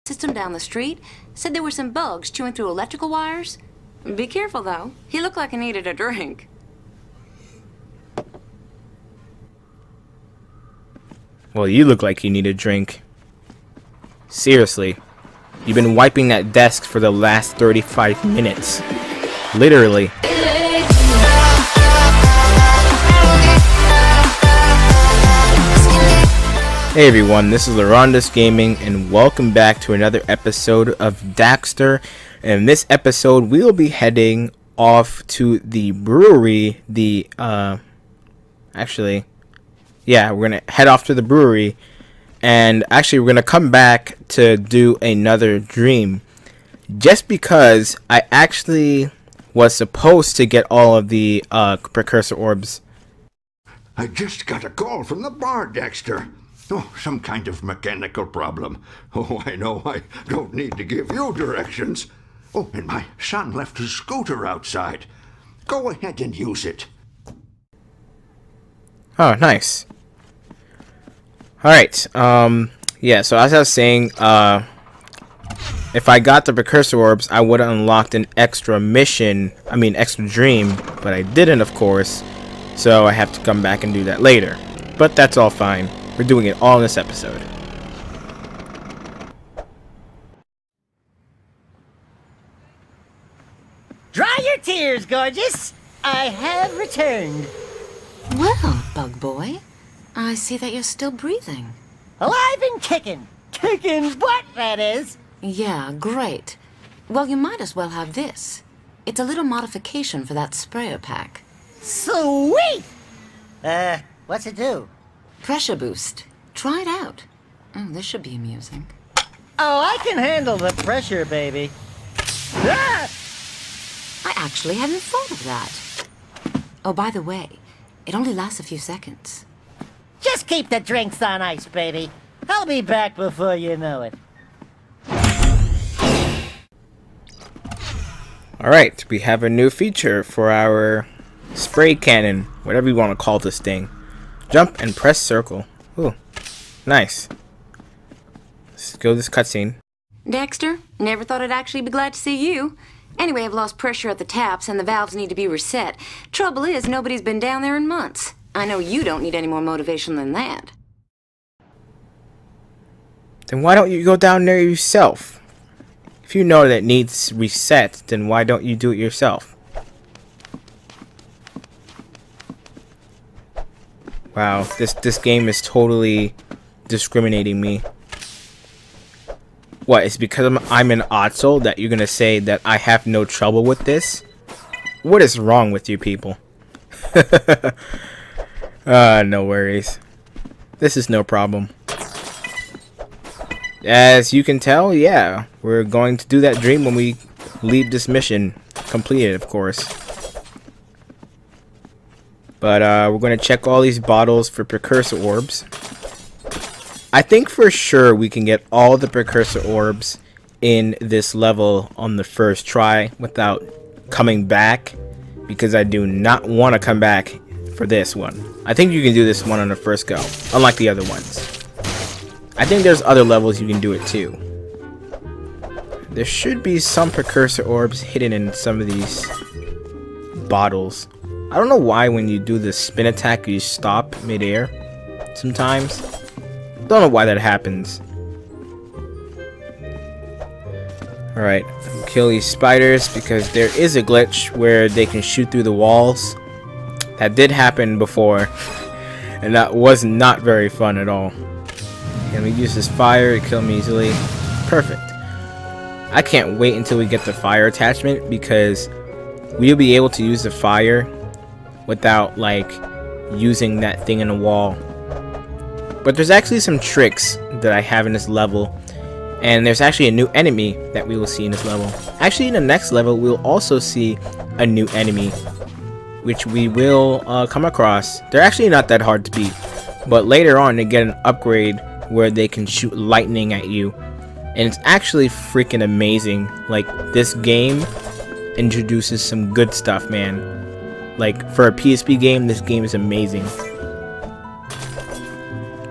system down the street. Said there were some bugs chewing through electrical wires. Be careful, though. He looked like he needed a drink. Well, you look like you need a drink. Seriously. You've been wiping that desk for the last 35 minutes. Literally. Hey everyone, this is LaRonda's Gaming, and welcome back to another episode of Daxter. In this episode, we'll be heading off to the brewery. We're gonna head off to the brewery, and actually we're gonna come back to do another dream, just because I actually was supposed to get all of the precursor orbs. I just got a call from the bar, Daxter. Oh, some kind of mechanical problem. Oh, I know, I don't need to give you directions. Oh, and my son left his scooter outside. Go ahead and use it. Oh, nice. Alright, yeah, so as I was saying, if I got the precursor orbs, I would have unlocked an extra dream, but I didn't, of course, so I have to come back and do that later. But that's all fine. We're doing it all in this episode. Dry your tears, gorgeous! I have returned. Well, Bug Boy, I see that you're still breathing. Alive and kicking. Kicking butt, that is. Yeah, great. Well, you might as well have this. It's a little modification for that sprayer pack. Sweet! What's it do? Pressure boost. Try it out. Oh, this should be amusing. Oh, I can handle the pressure, baby. Ah! I actually hadn't thought of that. Oh, by the way, it only lasts a few seconds. Just keep the drinks on ice, baby. I'll be back before you know it. Alright, we have a new feature for our spray cannon, whatever you want to call this thing. Jump and press circle. Ooh, nice. Let's go to this cutscene. Daxter, never thought I'd actually be glad to see you. Anyway, I've lost pressure at the taps and the valves need to be reset. Trouble is, nobody's been down there in months. I know you don't need any more motivation than that. Then why don't you go down there yourself? If you know that it needs reset, then why don't you do it yourself? Wow, this game is totally discriminating me. What, it's because I'm an Otso that you're gonna say that I have no trouble with this? What is wrong with you people? No worries. This is no problem. As you can tell, yeah, we're going to do that dream when we leave this mission completed, of course. But we're going to check all these bottles for precursor orbs. I think for sure we can get all the precursor orbs in this level on the first try without coming back, because I do not want to come back for this one. I think you can do this one on the first go, unlike the other ones. I think there's other levels you can do it too. There should be some precursor orbs hidden in some of these bottles. I don't know why when you do the spin attack you stop midair sometimes. Don't know why that happens. Alright, kill these spiders because there is a glitch where they can shoot through the walls. That did happen before, and that was not very fun at all. And we use this fire to kill them easily. Perfect. I can't wait until we get the fire attachment, because we'll be able to use the fire without like using that thing in the wall. But there's actually some tricks that I have in this level, and there's actually a new enemy that we will see in this level. Actually, in the next level we'll also see a new enemy, which we will come across. They're actually not that hard to beat, but later on they get an upgrade where they can shoot lightning at you, and it's actually freaking amazing. Like, this game introduces some good stuff, man. Like, for a PSP game, this game is amazing.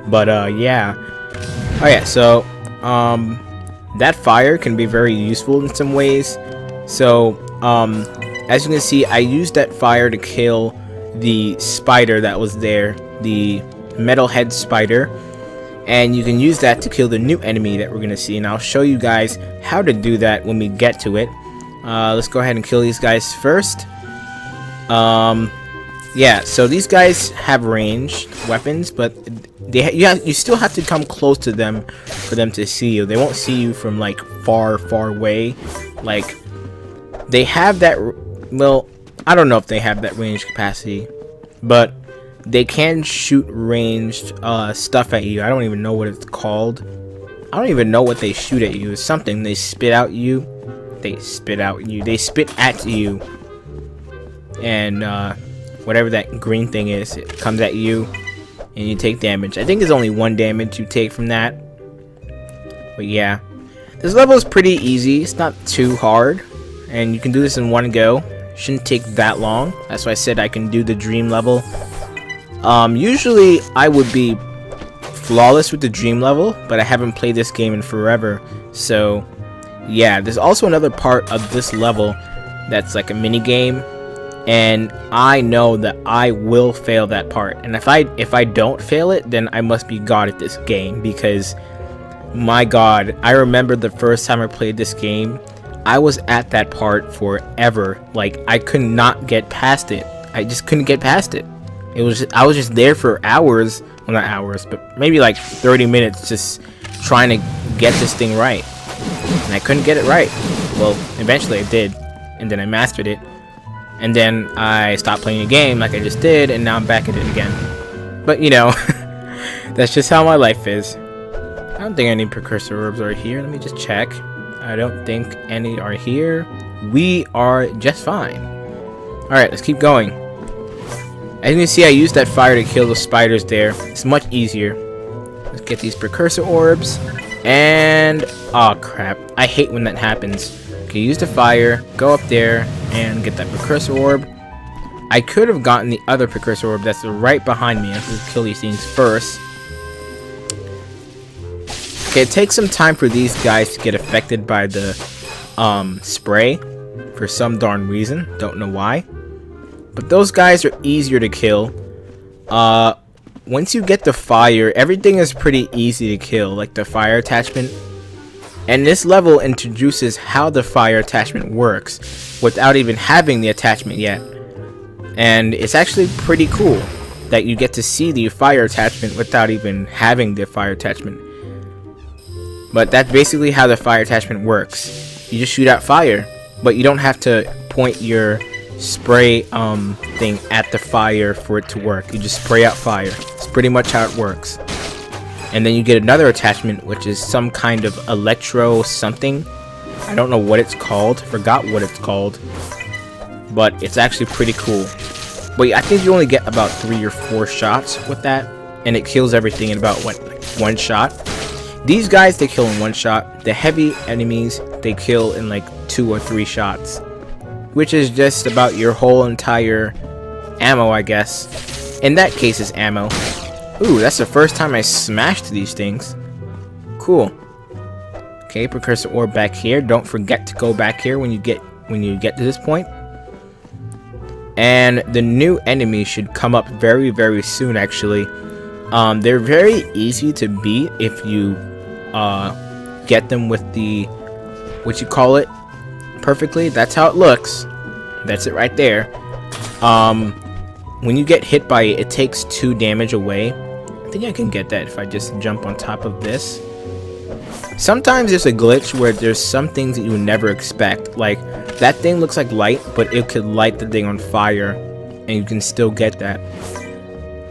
But yeah. Oh yeah, so that fire can be very useful in some ways. So as you can see, I used that fire to kill the spider that was there, the metalhead spider, and you can use that to kill the new enemy that we're gonna see, and I'll show you guys how to do that when we get to it. Let's go ahead and kill these guys first. Yeah, so these guys have ranged weapons, but you still have to come close to them for them to see you. They won't see you from like far away. Like, they have that, well, I don't know if they have that range capacity, but they can shoot ranged stuff at you. I don't even know what it's called. I don't even know what they shoot at you. It's something. They spit out you. They spit at you. And whatever that green thing is, it comes at you and you take damage. I think there's only 1 damage you take from that. But yeah, this level is pretty easy. It's not too hard, and you can do this in one go. Shouldn't take that long. That's why I said I can do the dream level. Usually I would be flawless with the dream level, but I haven't played this game in forever. So yeah, there's also another part of this level that's like a mini game, and I know that I will fail that part. And if I don't fail it, then I must be god at this game, because my god, I remember the first time I played this game, I was at that part forever. Like, I could not get past it. I just couldn't get past it. I was just there for hours, well, not hours, but maybe like 30 minutes just trying to get this thing right. And I couldn't get it right. Well, eventually I did, and then I mastered it. And then I stopped playing the game like I just did, and now I'm back at it again. But you know, that's just how my life is. I don't think any precursor orbs are here. Let me just check. I don't think any are here. We are just fine. Alright, let's keep going. As you can see, I used that fire to kill those spiders there. It's much easier. Let's get these precursor orbs. And oh crap, I hate when that happens. Okay, use the fire, go up there and get that precursor orb. I could have gotten the other precursor orb that's right behind me. I have to kill these things first. Okay, it takes some time for these guys to get affected by the spray for some darn reason. Don't know why. But those guys are easier to kill. Once you get the fire, everything is pretty easy to kill, like the fire attachment. And this level introduces how the fire attachment works without even having the attachment yet. And it's actually pretty cool that you get to see the fire attachment without even having the fire attachment. But that's basically how the fire attachment works. You just shoot out fire, but you don't have to point your spray thing at the fire for it to work. You just spray out fire. It's pretty much how it works. And then you get another attachment, which is some kind of electro something. I don't know what it's called. Forgot what it's called. But it's actually pretty cool. But I think you only get about 3 or 4 shots with that, and it kills everything in about what, like 1 shot. These guys they kill in 1 shot. The heavy enemies they kill in like 2 or 3 shots, which is just about your whole entire ammo, I guess. In that case, it's ammo. Ooh, that's the first time I smashed these things. Cool. Okay, precursor orb back here. Don't forget to go back here when you get to this point. And the new enemy should come up very soon, actually. They're very easy to beat if you get them with the what you call it perfectly. That's how it looks. That's it right there. When you get hit by it, it takes 2 damage away. I think I can get that if I just jump on top of this. Sometimes there's a glitch where there's some things that you would never expect. Like, that thing looks like light, but it could light the thing on fire, and you can still get that.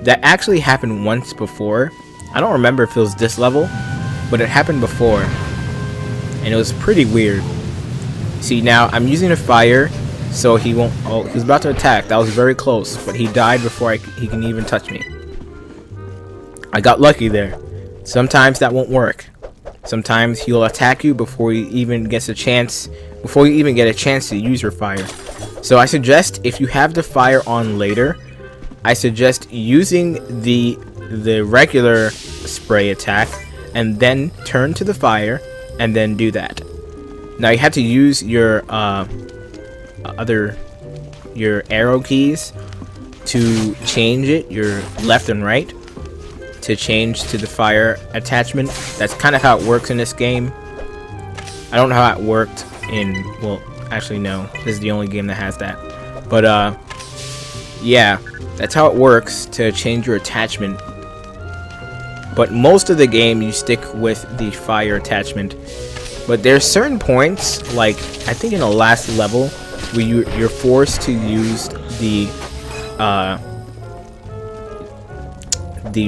That actually happened once before. I don't remember if it was this level, but it happened before, and it was pretty weird. See, now I'm using a fire, so he won't. Oh, he was about to attack. That was very close, but he died before he can even touch me. I got lucky there. Sometimes that won't work. Sometimes he'll attack you before you even get a chance to use your fire. So I suggest, if you have the fire on later, I suggest using the regular spray attack and then turn to the fire and then do that. Now you have to use your your arrow keys to change it, your left and right, to change to the fire attachment. That's kind of how it works in this game. I don't know how it worked in, well, actually no, this is the only game that has that. But yeah, that's how it works to change your attachment. But most of the game you stick with the fire attachment. But there's certain points, like I think in the last level, where you're forced to use the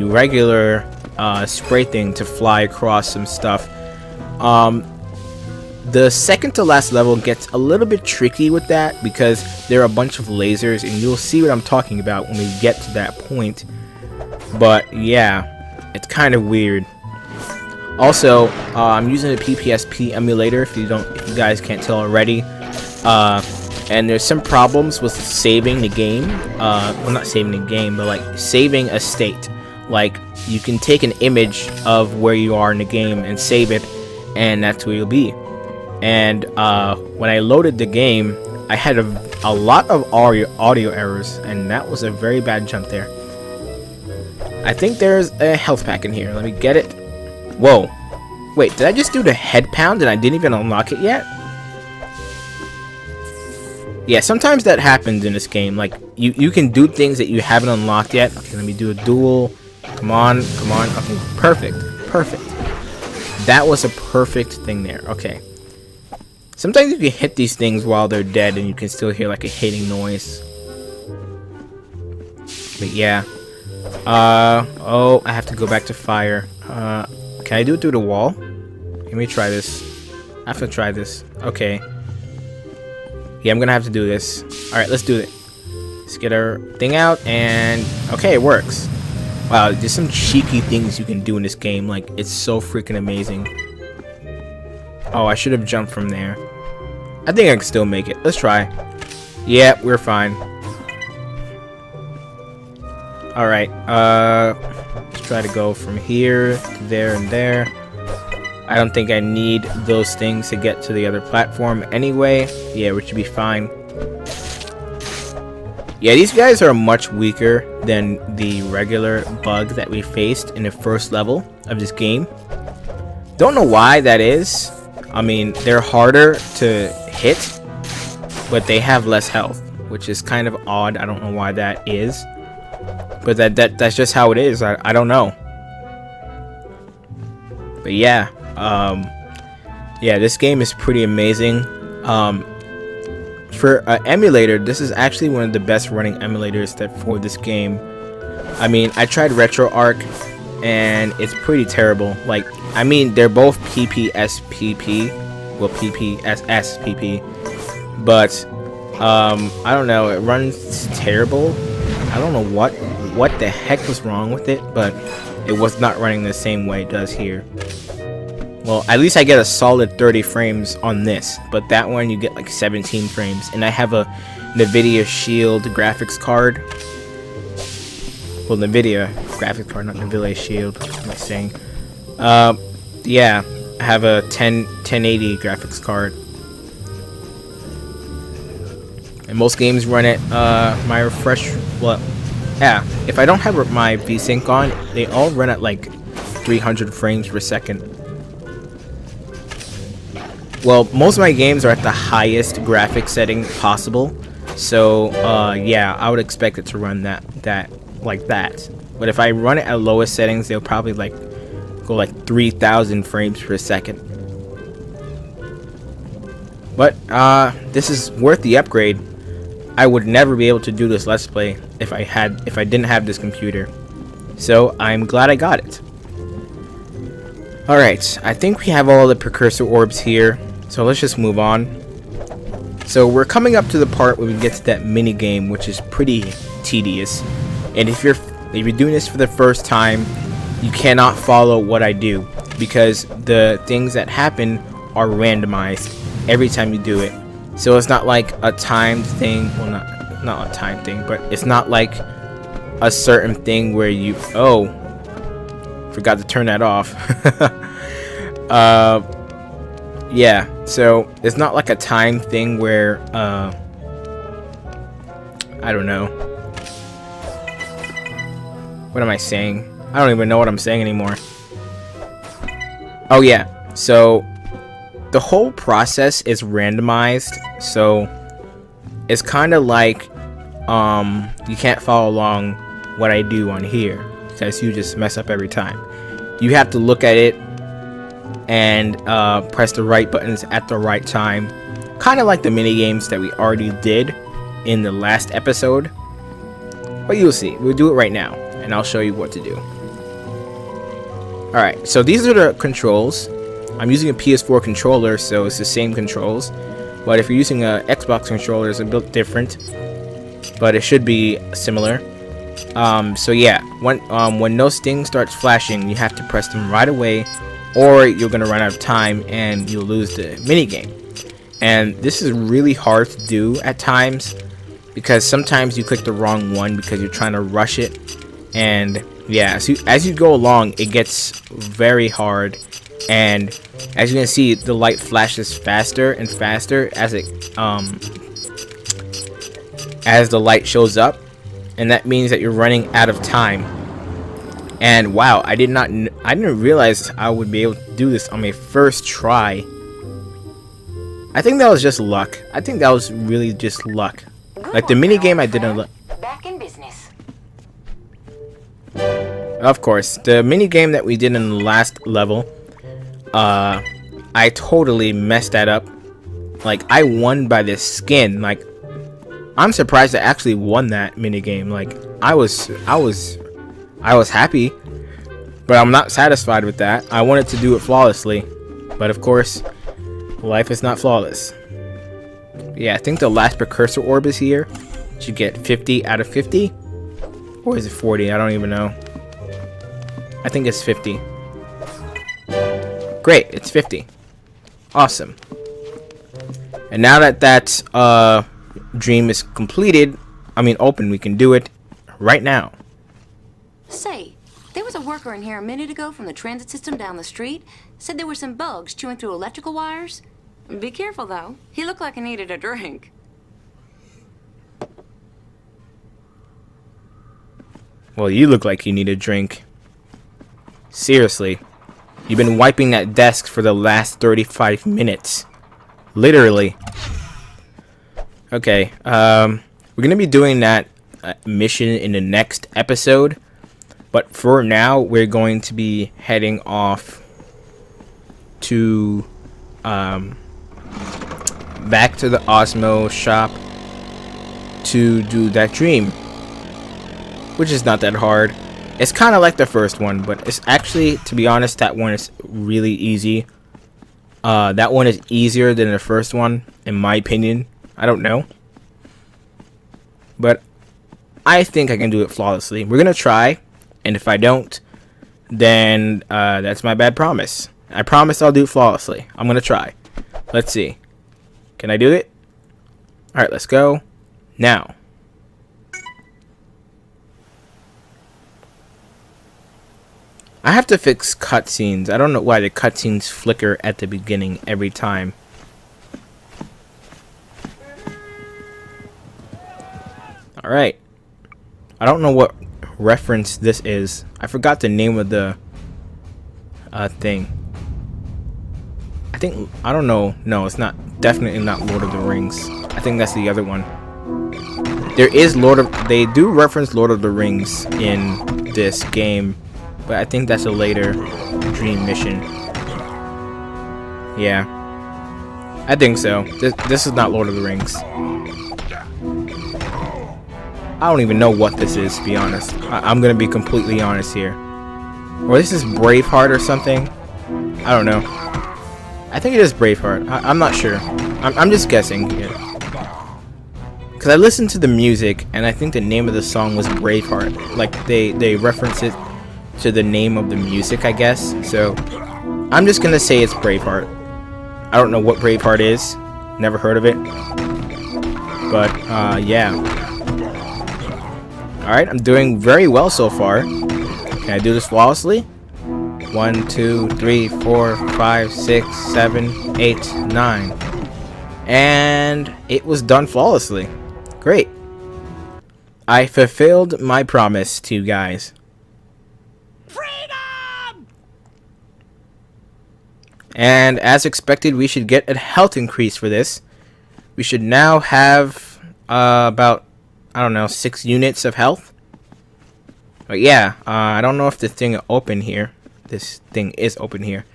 regular spray thing to fly across some stuff. The second to last level gets a little bit tricky with that because there are a bunch of lasers, and you'll see what I'm talking about when we get to that point. But yeah, it's kind of weird. Also, I'm using a PPSP emulator if you guys can't tell already. And there's some problems with saving the game. Well, not saving the game, but like saving a state. Like you can take an image of where you are in the game and save it, and that's where you'll be. And when I loaded the game, I had a lot of audio errors, and that was a very bad jump there. I think there's a health pack in here. Let me get it. Whoa. Wait, did I just do the head pound and I didn't even unlock it yet? Yeah, sometimes that happens in this game. Like, you can do things that you haven't unlocked yet. Okay, let me do a duel. Come on, come on. Okay, perfect. Perfect. That was a perfect thing there. Okay. Sometimes you can hit these things while they're dead and you can still hear like a hitting noise. But yeah. Oh, I have to go back to fire. Can I do it through the wall? Let me try this. I have to try this. Okay. Yeah, I'm gonna have to do this. Alright, let's do it. Let's get our thing out, and okay, it works. Wow, there's some cheeky things you can do in this game. Like, it's so freaking amazing. Oh, I should have jumped from there. I think I can still make it. Let's try. Yeah, we're fine. Alright, let's try to go from here to there and there. I don't think I need those things to get to the other platform anyway. Yeah, we should be fine. Yeah, these guys are much weaker than the regular bug that we faced in the first level of this game. Don't know why that is. I mean, they're harder to hit, but they have less health, which is kind of odd. I don't know why that is. But that's just how it is. I don't know. But yeah, yeah, this game is pretty amazing. For an emulator, this is actually one of the best running emulators for this game. I mean, I tried RetroArch, and it's pretty terrible. Like, I mean, they're both PPSPP, well, PPSSPP, but I don't know, it runs terrible. I don't know what the heck was wrong with it, but it was not running the same way it does here. Well, at least I get a solid 30 frames on this, but that one you get like 17 frames, and I have a NVIDIA Shield graphics card. Well, NVIDIA graphics card, not NVIDIA Shield. What am I saying? Yeah, I have a 1080 graphics card. And most games run it, my refresh, well, yeah, if I don't have my VSync on, they all run at like 300 frames per second. Well, most of my games are at the highest graphics setting possible, so yeah, I would expect it to run that like that. But if I run it at lowest settings, they'll probably like go like 3,000 frames per second. But this is worth the upgrade. I would never be able to do this Let's Play if I didn't have this computer. So I'm glad I got it. Alright, I think we have all the precursor orbs here. So let's just move on. So we're coming up to the part where we get to that mini game, which is pretty tedious. And if you're doing this for the first time, you cannot follow what I do, because the things that happen are randomized every time you do it. So it's not like a timed thing. Well, not a timed thing, but it's not like a certain thing where you forgot to turn that off. yeah, so it's not like a time thing where I don't know. What am I saying? I don't even know what I'm saying anymore. Oh yeah, so the whole process is randomized, so it's kind of like you can't follow along what I do on here because you just mess up every time. You have to look at it and press the right buttons at the right time, kind of like the mini games that we already did in the last episode. But you'll see, we'll do it right now and I'll show you what to do. Alright, so these are the controls. I'm using a PS4 controller, so it's the same controls. But if you're using a Xbox controller, it's a bit different. But it should be similar. So yeah, when those things starts flashing, you have to press them right away, or you're gonna run out of time and you'll lose the minigame. And this is really hard to do at times, because sometimes you click the wrong one because you're trying to rush it. And yeah, as you go along, it gets very hard. And as you can see, the light flashes faster and faster as the light shows up, and that means that you're running out of time. And wow, I didn't realize I would be able to do this on my first try. I think that was just luck. I think that was really just luck. Like the mini game I did on back in business. Of course, the mini game that we did in the last level, I totally messed that up. Like, I won by the skin. Like, I'm surprised I actually won that mini game. Like, I was happy, but I'm not satisfied with that. I wanted to do it flawlessly, but of course, life is not flawless. Yeah, I think the last precursor orb is here. Should get 50 out of 50, or is it 40? I don't even know. I think it's 50. Great, it's 50. Awesome. And now that dream is completed, open, we can do it right now. Say, there was a worker in here a minute ago from the transit system down the street. Said there were some bugs chewing through electrical wires. Be careful, though. He looked like he needed a drink. Well, you look like you need a drink. Seriously. You've been wiping that desk for the last 35 minutes. Literally. Okay, we're gonna be doing that mission in the next episode. But for now, we're going to be heading off to back to the Osmo shop to do that dream, which is not that hard. It's kind of like the first one, but it's actually, to be honest, that one is really easy. That one is easier than the first one, in my opinion. I don't know, but I think I can do it flawlessly. We're gonna try, and if I don't, then that's my bad promise. I promise I'll do it flawlessly. I'm gonna try. Let's see. Can I do it? Alright, let's go. Now. I have to fix cutscenes. I don't know why the cutscenes flicker at the beginning every time. Alright. I don't know what reference this is. I forgot the name of the thing. I don't know. No, it's not. Definitely not Lord of the Rings. I think that's the other one. There is they do reference Lord of the Rings in this game, but I think that's a later dream mission. Yeah. I think so. This is not Lord of the Rings. I don't even know what this is, to be honest. I'm gonna be completely honest here. Or this is Braveheart or something. I don't know. I think it is Braveheart. I'm not sure. I'm just guessing here. Because I listened to the music, and I think the name of the song was Braveheart. Like, they reference it to the name of the music, I guess. So, I'm just gonna say it's Braveheart. I don't know what Braveheart is. Never heard of it. But, yeah. Alright, I'm doing very well so far. Can I do this flawlessly? 1, 2, 3, 4, 5, 6, 7, 8, 9. And it was done flawlessly. Great. I fulfilled my promise to you guys. Freedom! And as expected, we should get a health increase for this. We should now have about, I don't know, 6 units of health. But yeah, I don't know if this thing open here. This thing is open here.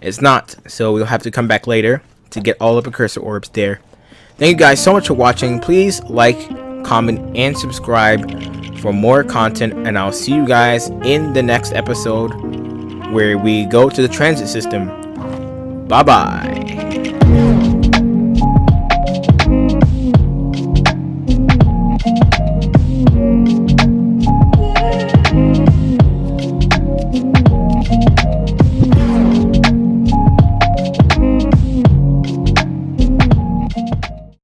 It's not, so we'll have to come back later to get all of the cursor orbs there. Thank you guys so much for watching. Please like, comment, and subscribe for more content, and I'll see you guys in the next episode where we go to the transit system. Bye bye.